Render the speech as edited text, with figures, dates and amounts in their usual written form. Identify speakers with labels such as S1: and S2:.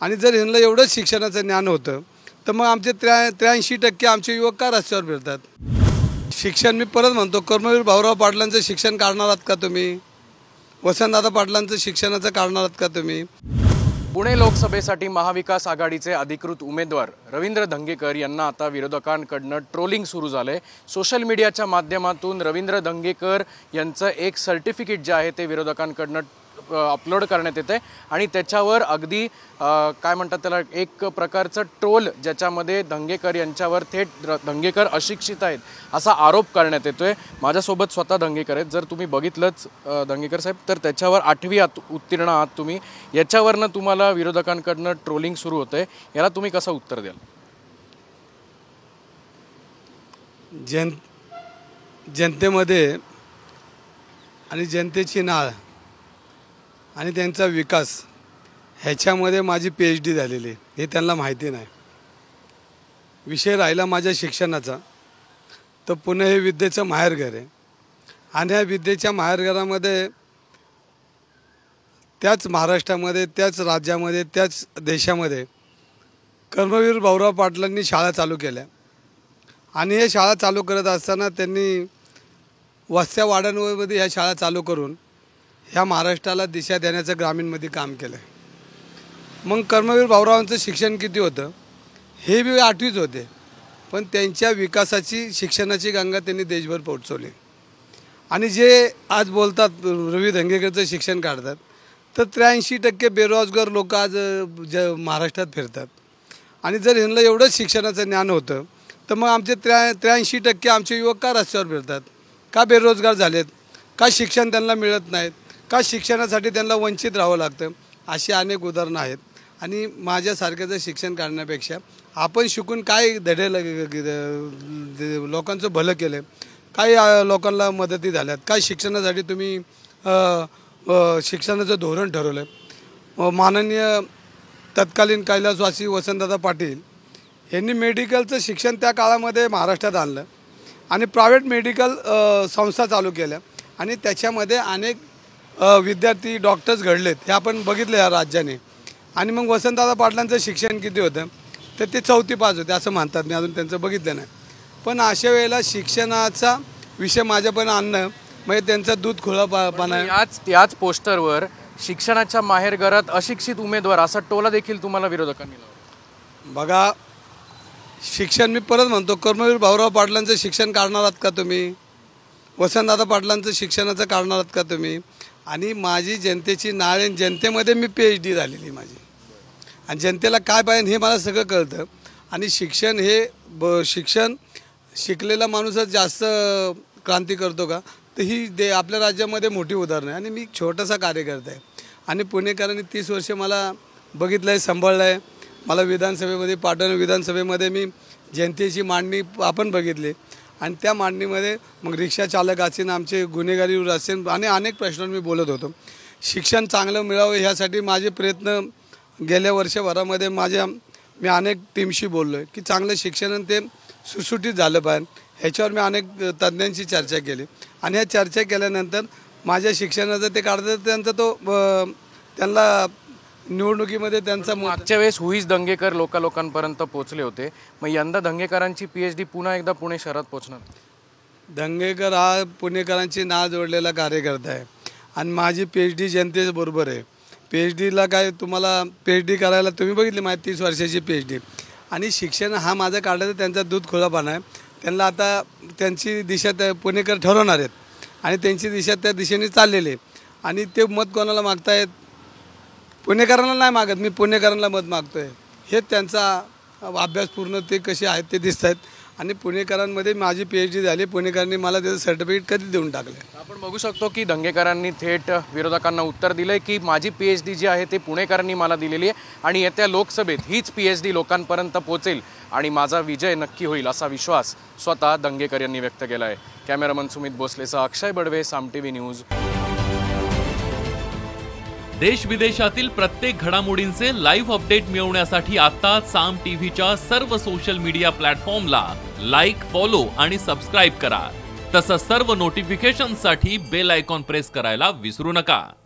S1: आणि जर ह्यांना एवढंच शिक्षणाचं ज्ञान होतं तर मग आमचे 83% आमचे युवक का रस्त्यावर फिरतात। शिक्षण मी परत म्हणतो, कर्मवीर भाऊराव पाटलांचं शिक्षण काढणार आहात का तुम्ही? वसंतदादा पाटलांचं शिक्षणाचं काढणार आहात का तुम्ही?
S2: पुणे लोकसभेसाठी महाविकास आघाडीचे अधिकृत उमेदवार रवींद्र धंगेकर यांना आता विरोधकांकडून ट्रोलिंग सुरू झाले। सोशल मीडियाच्या माध्यमातून रवींद्र धंगेकर यांचं एक सर्टिफिकेट जे आहे ते विरोधकांकडून अपलोड करण्यात येते आणि त्याच्यावर अगदी काय म्हणतात त्याला एक प्रकारचं ट्रोल ज्याच्यामध्ये धंगेकर यांच्यावर थेट धंगेकर अशिक्षित आहेत असा आरोप करण्यात येतोय। माझ्यासोबत स्वतः धंगेकर आहेत। जर तुम्ही बघितलंच धंगेकर साहेब तर त्याच्यावर 8वी उत्तीर्ण आहात तुम्ही, याच्यावरनं तुम्हाला विरोधकांकडून ट्रोलिंग सुरू होतंय, याला तुम्ही कसं उत्तर द्याल?
S1: जनतेमध्ये आणि जनतेची नाळ आणि त्यांचा विकास ह्याच्यामध्ये माझी PhD झालेली आहे हे त्यांना माहिती नाही। विषय राहिला माझ्या शिक्षणाचा, तर पुणे हे विद्येचं माहेरघर आहे आणि ह्या विद्येच्या माहेरघरामध्ये त्याच महाराष्ट्रामध्ये, त्याच राज्यामध्ये, त्याच देशामध्ये कर्मवीर भाऊराव पाटलांनी शाळा चालू केल्या आणि हे शाळा चालू करत असताना त्यांनी वस्त्या वाड्यांमध्ये ह्या शाळा चालू करून ह्या महाराष्ट्राला दिशा देण्याचं ग्रामीणमध्ये काम केलं आहे। मग कर्मवीर भाऊरावांचं शिक्षण किती होतं? हे बी 8वीच होते, पण त्यांच्या विकासाची शिक्षणाची गंगा त्यांनी देशभर पोहोचवली। आणि जे आज बोलतात रवी धंगेकरचं शिक्षण काढतात, तर 83% बेरोजगार लोक आज महाराष्ट्रात फिरतात। आणि जर ह्यांना एवढंच शिक्षणाचं ज्ञान होतं तर मग आमचे 83% आमचे युवक का रस्त्यावर फिरतात, का बेरोजगार झालेत, का शिक्षण त्यांना मिळत नाहीत, का शिक्षणासाठी त्यांना वंचित राहावं लागतं? अशी अनेक उदाहरणं आहेत। आणि माझ्यासारख्याचं शिक्षण काढण्यापेक्षा आपण शिकून काय धडे लोकांचं भलं केलं, काय लोकांना मदती झाल्यात, काय शिक्षणासाठी तुम्ही शिक्षणाचं धोरण ठरवलं आहे। माननीय तत्कालीन कैलासवासी वसंतदादा पाटील यांनी मेडिकलचं शिक्षण त्या काळामध्ये महाराष्ट्रात आणलं आणि प्रायव्हेट मेडिकल संस्था चालू केल्या आणि त्याच्यामध्ये अनेक विद्यार्थी डॉक्टर्स घडलेत, हे आपण बघितलं या राज्याने। आणि मग वसंतदादा पाटलांचं शिक्षण किती होतं? तर ते 4थी पास होते असं म्हणतात, मी अजून त्यांचं बघितलं नाही। पण अशा वेळेला शिक्षणाचा विषय माझ्यापर्यंत आणणं म्हणजे त्यांचा दूध खुळापणा आहे।
S2: याच पोस्टरवर शिक्षणाच्या माहेरघरात अशिक्षित उमेदवार असा टोला देखील तुम्हाला विरोधकांनी लावला।
S1: बघा, शिक्षण मी परत म्हणतो, कर्मवीर भाऊराव पाटलांचं शिक्षण काढणार आहात का तुम्ही? वसंतदादा पाटलांचं शिक्षणाचं काढणार आहात का तुम्ही? आणि माझी जनतेची नाळ आहे, जनतेमध्ये मी PhD झालेली माझी, आणि जनतेला काय पाहिजे हे मला सगळं कळतं। आणि शिक्षण हे शिक्षण शिकलेला माणूसच जास्त क्रांती करतो का? तर ही आपल्या राज्यामध्ये मोठी उदाहरणं आहे। आणि मी छोटासा कार्यकर्ता आहे आणि पुणेकरांनी 30 वर्षे मला बघितलं आहे, सांभाळलं आहे। मला विधानसभेमध्ये पाटण विधानसभेमध्ये मी जनतेची मांडणी आपण बघितली आणि त्या मांडणीमध्ये मग रिक्षा चालक असेल, आमचे गुन्हेगारी असेल आणि अनेक प्रश्नांवर मी बोलत होतो। शिक्षण चांगलं मिळावं ह्यासाठी माझे प्रयत्न गेल्या वर्षभरामध्ये मी अनेक टीमशी बोललो आहे की चांगलं शिक्षण ते सुटसुटीत झालं पाहिजे, ह्याच्यावर मी अनेक तज्ज्ञांशी चर्चा केली। आणि ह्या चर्चा केल्यानंतर माझ्या शिक्षणाचं ते काढतात त्यांना निवडणुकीमध्ये त्यांचा
S2: मागच्या वेळेस हुईज धंगेकर लोकांपर्यंत पोहोचले होते, मग यंदा धंगेकरांची PhD पुन्हा एकदा पुणे शहरात पोहोचणार?
S1: धंगेकर हा पुणेकरांची नाळ जोडलेला कार्यकर्ता आहे आणि माझी PhD जनतेबरोबर आहे। PhDला काय तुम्हाला PhD करायला तुम्ही बघितली माझी 30 वर्षाची PhD। आणि शिक्षण हा माझा काढायचा त्यांचा दूध खुळापणा आहे। त्यांना आता त्यांची दिशा त्या पुणेकर ठरवणार आहेत आणि त्यांची दिशा त्या दिशेने चाललेली आहे। आणि ते मत कोणाला मागतायत? पुणेकरांना नाही मागत, मी पुणेकरांना मत मागतो आहे। हे त्यांचा अभ्यास पूर्ण ते कसे आहेत ते दिसत आहेत। आणि पुणेकरांमध्ये माझी PhD झाली, पुणेकरांनी मला त्याचं सर्टिफिकेट कधी देऊन टाकलं।
S2: आपण बघू शकतो की धंगेकरांनी थेट विरोधकांना उत्तर दिलंय की माझी PhD जी आहे ते पुणेकरांनी मला दिलेली आहे आणि येत्या लोकसभेत हीच PhD लोकांपर्यंत पोहोचेल आणि माझा विजय नक्की होईल असा विश्वास स्वतः धंगेकर यांनी व्यक्त केला आहे। कॅमेरामन सुमित भोसलेसह अक्षय बडवे, साम TV न्यूज।
S3: देश विदेशातील प्रत्येक घडामोडींचे लाईव्ह अपडेट मिळवण्यासाठी आता साम टीव्हीच्या सर्व सोशल मीडिया प्लॅटफॉर्मला लाईक, फॉलो आणि सबस्क्राईब करा। तसंच सर्व नोटिफिकेशनसाठी बेल आयकॉन प्रेस करायला विसरू नका।